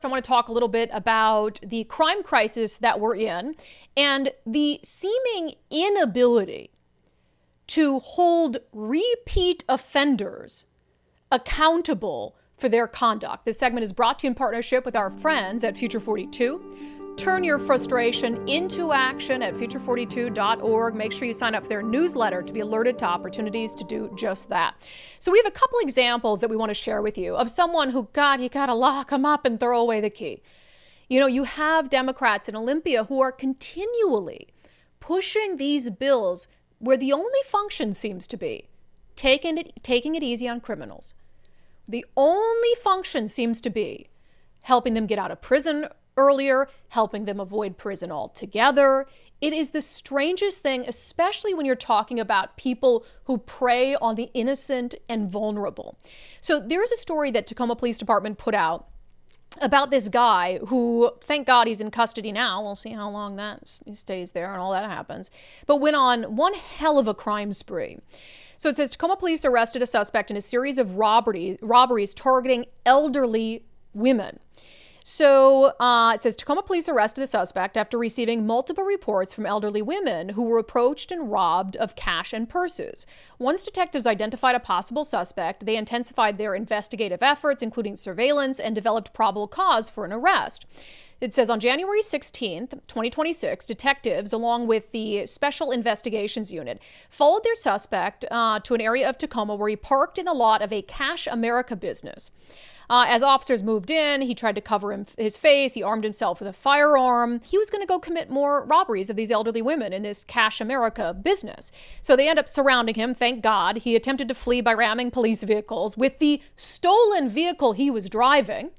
So I want to talk a little bit about the crime crisis that we're in and the seeming inability to hold repeat offenders accountable for their conduct. This segment is brought to you in partnership with our friends at Future 42. Turn your frustration into action at future42.org. Make sure you sign up for their newsletter to be alerted to opportunities to do just that. So we have a couple examples that we want to share with you of someone who, God, you got to lock them up and throw away the key. You know, you have Democrats in Olympia who are continually pushing these bills where the only function seems to be taking it easy on criminals. The only function seems to be helping them get out of prison earlier, helping them avoid prison altogether. It is the strangest thing, especially when you're talking about people who prey on the innocent and vulnerable. So there's a story that Tacoma Police Department put out about this guy who, thank God he's in custody now. We'll see how long that he stays there and all that happens. But went on one hell of a crime spree. So it says Tacoma police arrested a suspect in a series of robberies targeting elderly women. So it says Tacoma police arrested the suspect after receiving multiple reports from elderly women who were approached and robbed of cash and purses. Once detectives identified a possible suspect, they intensified their investigative efforts, including surveillance, and developed probable cause for an arrest. It says on January 16th, 2026, detectives, along with the Special Investigations Unit, followed their suspect to an area of Tacoma where he parked in the lot of a Cash America business. As officers moved in, he tried to cover his face. He armed himself with a firearm. He was going to go commit more robberies of these elderly women in this Cash America business. So they end up surrounding him. Thank God. He attempted to flee by ramming police vehicles with the stolen vehicle he was driving.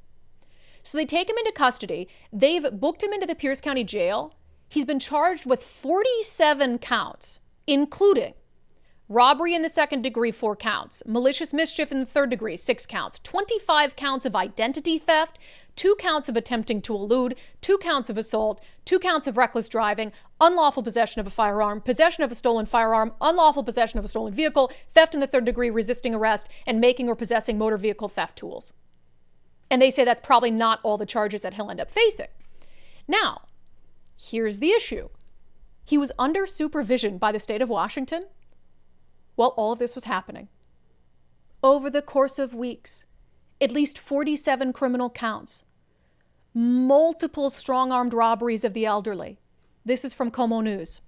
So they take him into custody. They've booked him into the Pierce County Jail. He's been charged with 47 counts, including robbery in the second degree, 4 counts. Malicious mischief in the third degree, 6 counts. 25 counts of identity theft, 2 counts of attempting to elude, 2 counts of assault, 2 counts of reckless driving, unlawful possession of a firearm, possession of a stolen firearm, unlawful possession of a stolen vehicle, theft in the third degree, resisting arrest, and making or possessing motor vehicle theft tools. And they say that's probably not all the charges that he'll end up facing. Now, here's the issue. He was under supervision by the state of Washington while all of this was happening. Over the course of weeks, at least 47 criminal counts, multiple strong-armed robberies of the elderly. This is from Como News.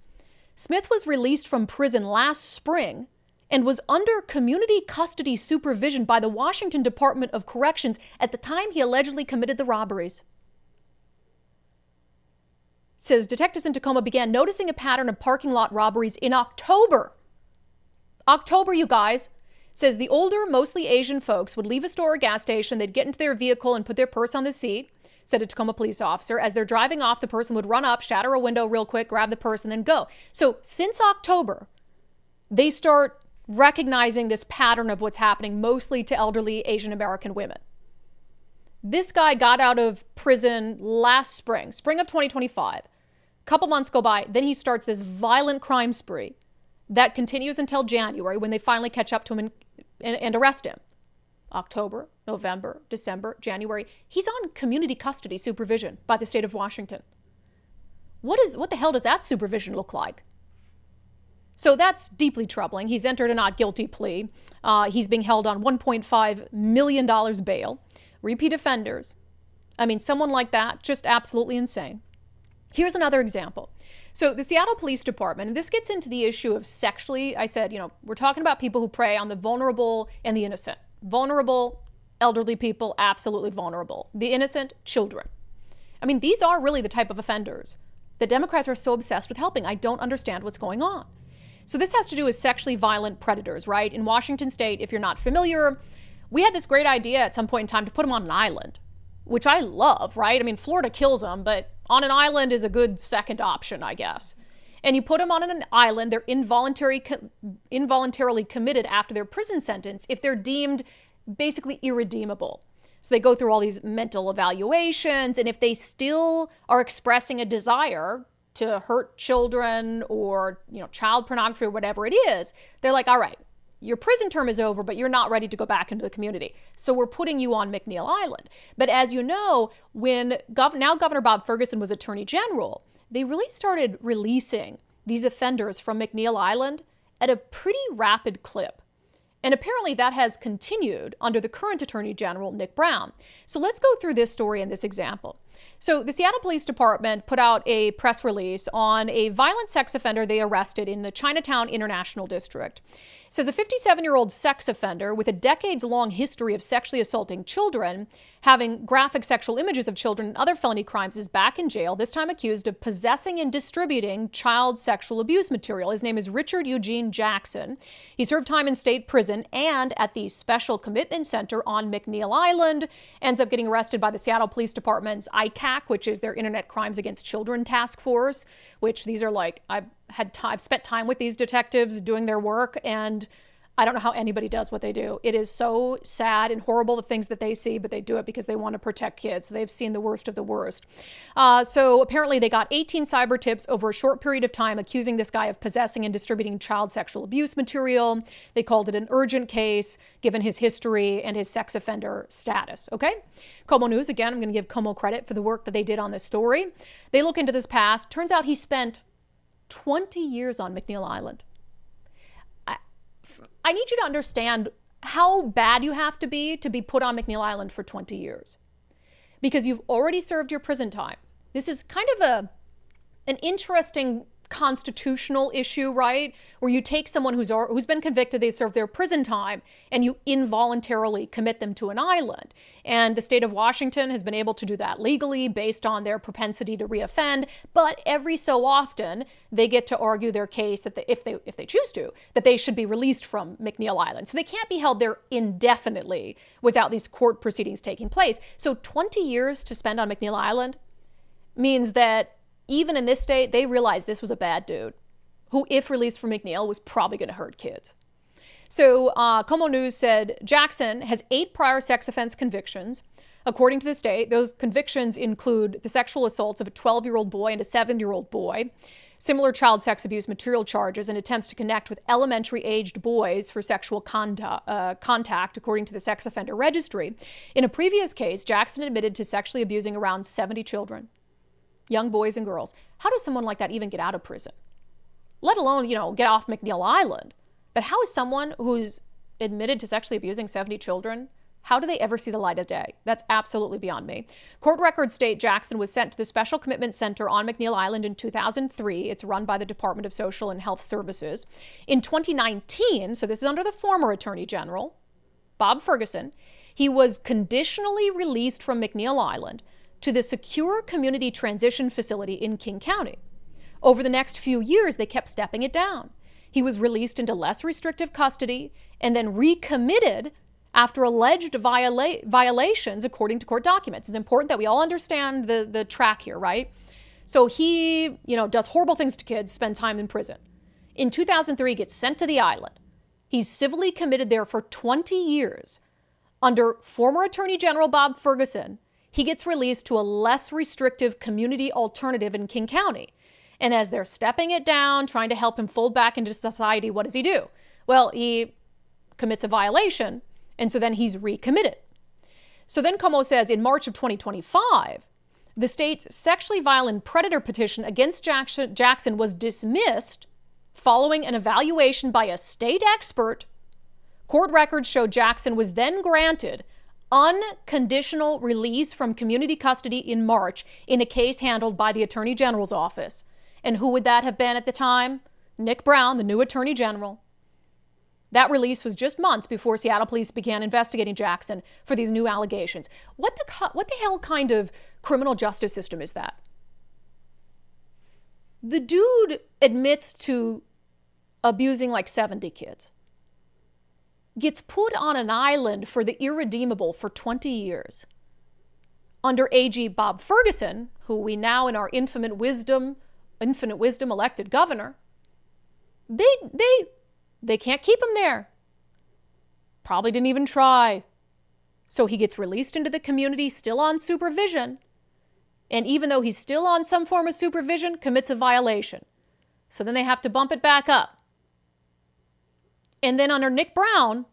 Smith was released from prison last spring and was under community custody supervision by the Washington Department of Corrections at the time he allegedly committed the robberies. It says detectives in Tacoma began noticing a pattern of parking lot robberies in October. October, you guys. It says the older, mostly Asian folks would leave a store or gas station. They'd get into their vehicle and put their purse on the seat, said a Tacoma police officer. As they're driving off, the person would run up, shatter a window real quick, grab the purse, and then go. So since October, they start recognizing this pattern of what's happening mostly to elderly Asian American women. This guy got out of prison last spring of 2025. A couple months go by, then he starts this violent crime spree that continues until January when they finally catch up to him and arrest him. October, November, December, January. He's on community custody supervision by the state of Washington. What the hell does that supervision look like? So that's deeply troubling. He's entered a not guilty plea. He's being held on $1.5 million bail. Repeat offenders. I mean, someone like that, just absolutely insane. Here's another example. So the Seattle Police Department, and this gets into the issue of sexually, I said, we're talking about people who prey on the vulnerable and the innocent. Vulnerable, elderly people, absolutely vulnerable. The innocent, children. I mean, these are really the type of offenders that Democrats are so obsessed with helping. I don't understand what's going on. So this has to do with sexually violent predators, right? In Washington state, if you're not familiar, we had this great idea at some point in time to put them on an island, which I love, right? I mean, Florida kills them, but on an island is a good second option, I guess. And you put them on an island, they're involuntarily committed after their prison sentence if they're deemed basically irredeemable. So they go through all these mental evaluations, and if they still are expressing a desire to hurt children or, child pornography or whatever it is, they're like, all right, your prison term is over, but you're not ready to go back into the community. So we're putting you on McNeil Island. But as you know, when now Governor Bob Ferguson was Attorney General, they really started releasing these offenders from McNeil Island at a pretty rapid clip. And apparently that has continued under the current Attorney General, Nick Brown. So let's go through this story and this example. So the Seattle Police Department put out a press release on a violent sex offender they arrested in the Chinatown International District. It says a 57-year-old sex offender with a decades-long history of sexually assaulting children, having graphic sexual images of children and other felony crimes, is back in jail, this time accused of possessing and distributing child sexual abuse material. His name is Richard Eugene Jackson. He served time in state prison and at the Special Commitment Center on McNeil Island, ends up getting arrested by the Seattle Police Department's ICAC, which is their Internet Crimes Against Children Task Force, which these are like, I've spent time with these detectives doing their work, and I don't know how anybody does what they do. It is so sad and horrible, the things that they see, but they do it because they want to protect kids. They've seen the worst of the worst. So apparently they got 18 cyber tips over a short period of time accusing this guy of possessing and distributing child sexual abuse material. They called it an urgent case, given his history and his sex offender status. Okay? Como News, again, I'm going to give Como credit for the work that they did on this story. They look into this past. Turns out he spent 20 years on McNeil Island. I need you to understand how bad you have to be put on McNeil Island for 20 years. Because you've already served your prison time. This is kind of an interesting constitutional issue, right? Where you take someone who's been convicted, they serve their prison time, and you involuntarily commit them to an island. And the state of Washington has been able to do that legally based on their propensity to reoffend. But every so often, they get to argue their case that if they choose to, that they should be released from McNeil Island. So they can't be held there indefinitely without these court proceedings taking place. So 20 years to spend on McNeil Island means that even in this state, they realized this was a bad dude who, if released from McNeil, was probably going to hurt kids. So Como News said Jackson has 8 prior sex offense convictions. According to the state, those convictions include the sexual assaults of a 12-year-old boy and a 7-year-old boy, similar child sex abuse material charges, and attempts to connect with elementary-aged boys for sexual contact, according to the sex offender registry. In a previous case, Jackson admitted to sexually abusing around 70 children. Young boys and girls. How does someone like that even get out of prison? Let alone, get off McNeil Island. But how is someone who's admitted to sexually abusing 70 children, how do they ever see the light of day? That's absolutely beyond me. Court records state Jackson was sent to the Special Commitment Center on McNeil Island in 2003. It's run by the Department of Social and Health Services. In 2019, so this is under the former Attorney General, Bob Ferguson, he was conditionally released from McNeil Island to the Secure Community Transition Facility in King County. Over the next few years, they kept stepping it down. He was released into less restrictive custody and then recommitted after alleged violations, according to court documents. It's important that we all understand the track here, right? So he, does horrible things to kids, spends time in prison. In 2003, gets sent to the island. He's civilly committed there for 20 years. Under former Attorney General Bob Ferguson, he gets released to a less restrictive community alternative in King County. And as they're stepping it down, trying to help him fold back into society, what does he do? Well, he commits a violation, and so then he's recommitted. So then Como says in March of 2025, the state's sexually violent predator petition against Jackson was dismissed following an evaluation by a state expert. Court records show Jackson was then granted unconditional release from community custody in March in a case handled by the Attorney General's office. And who would that have been at the time? Nick Brown, the new Attorney General. That release was just months before Seattle police began investigating Jackson for these new allegations. What the hell kind of criminal justice system is that? The dude admits to abusing like 70 kids. Gets put on an island for the irredeemable for 20 years. Under AG Bob Ferguson, who we now in our infinite wisdom elected governor, they can't keep him there. Probably didn't even try. So he gets released into the community, still on supervision. And even though he's still on some form of supervision, commits a violation. So then they have to bump it back up. And then under Nick Brown,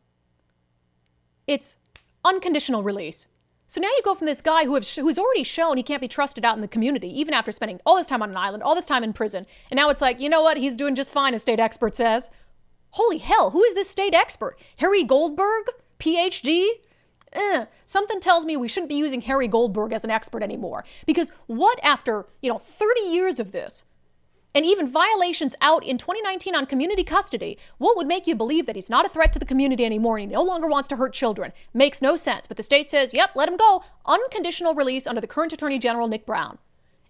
it's unconditional release. So now you go from this guy who's already shown he can't be trusted out in the community, even after spending all this time on an island, all this time in prison. And now it's like, you know what? He's doing just fine, a state expert says. Holy hell, who is this state expert? Harry Goldberg? PhD? Something tells me we shouldn't be using Harry Goldberg as an expert anymore. Because what after, 30 years of this, and even violations out in 2019 on community custody, what would make you believe that he's not a threat to the community anymore and he no longer wants to hurt children? Makes no sense. But the state says, yep, let him go. Unconditional release under the current Attorney General, Nick Brown.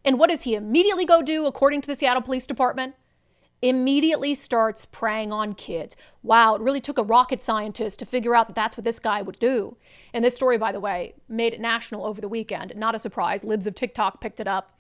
And what does he immediately go do, according to the Seattle Police Department? Immediately starts preying on kids. Wow, it really took a rocket scientist to figure out that that's what this guy would do. And this story, by the way, made it national over the weekend. Not a surprise. Libs of TikTok picked it up.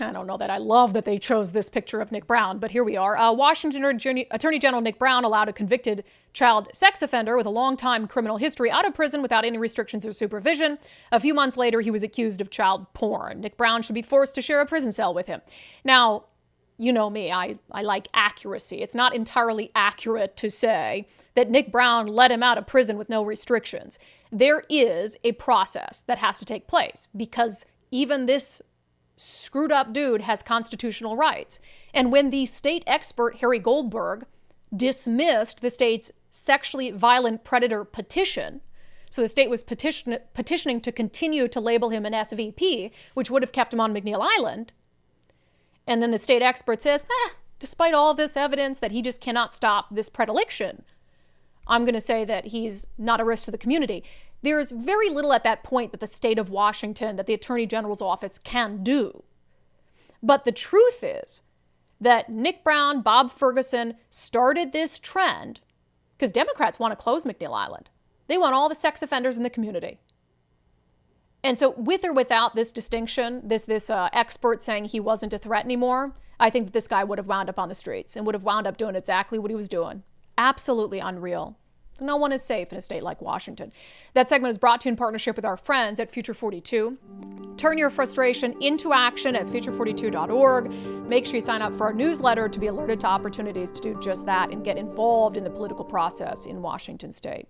I don't know that I love that they chose this picture of Nick Brown, but here we are. Washington Attorney General Nick Brown allowed a convicted child sex offender with a long-time criminal history out of prison without any restrictions or supervision. A few months later, he was accused of child porn. Nick Brown should be forced to share a prison cell with him. Now, you know me, I like accuracy. It's not entirely accurate to say that Nick Brown let him out of prison with no restrictions. There is a process that has to take place because even this screwed up dude has constitutional rights. And when the state expert, Harry Goldberg, dismissed the state's sexually violent predator petition, so the state was petitioning to continue to label him an SVP, which would have kept him on McNeil Island. And then the state expert says, despite all this evidence that he just cannot stop this predilection, I'm going to say that he's not a risk to the community. There is very little at that point that the state of Washington, that the Attorney General's office can do. But the truth is that Nick Brown, Bob Ferguson started this trend because Democrats want to close McNeil Island. They want all the sex offenders in the community. And so with or without this distinction, this expert saying he wasn't a threat anymore, I think that this guy would have wound up on the streets and would have wound up doing exactly what he was doing. Absolutely unreal. No one is safe in a state like Washington. That segment is brought to you in partnership with our friends at Future 42. Turn your frustration into action at future42.org. Make sure you sign up for our newsletter to be alerted to opportunities to do just that and get involved in the political process in Washington state.